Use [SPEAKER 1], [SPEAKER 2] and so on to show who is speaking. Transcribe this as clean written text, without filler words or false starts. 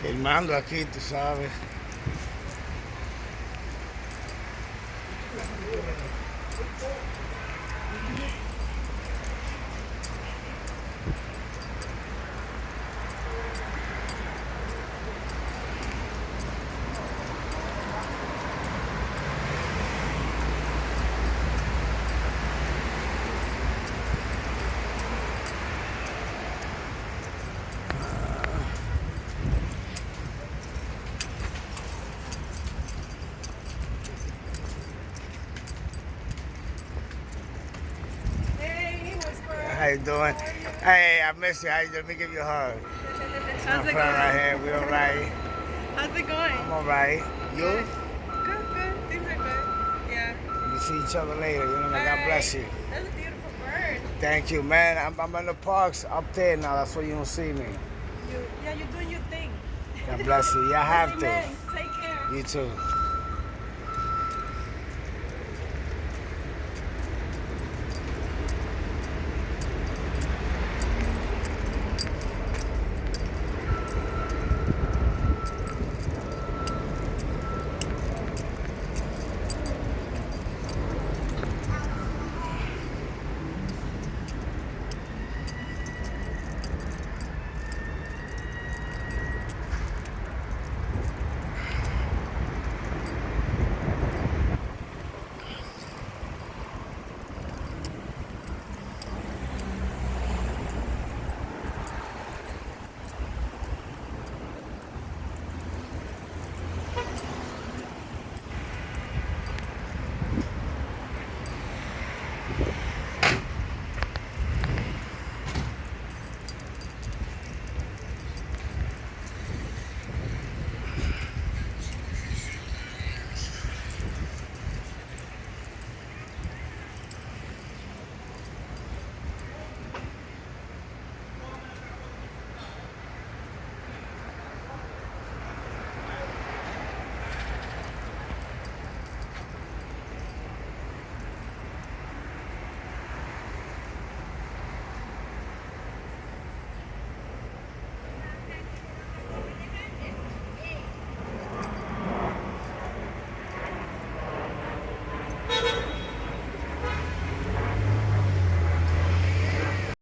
[SPEAKER 1] Filmando aquí, tú sabes. How you doing? Hey, I miss you. How you doing? Let me give you a hug.
[SPEAKER 2] How's it going?
[SPEAKER 1] Right here. We all right.
[SPEAKER 2] How's it going?
[SPEAKER 1] I'm all right. You?
[SPEAKER 2] Good, good. Things are good. Yeah.
[SPEAKER 1] We see each other later. You know,
[SPEAKER 2] All
[SPEAKER 1] God bless
[SPEAKER 2] right.
[SPEAKER 1] you.
[SPEAKER 2] That's a beautiful bird.
[SPEAKER 1] Thank you, man. I'm in the parks up there now. That's why you don't see me.
[SPEAKER 2] You're doing your thing.
[SPEAKER 1] God bless you. Yeah, I have to.
[SPEAKER 2] Amen. Take care.
[SPEAKER 1] You too.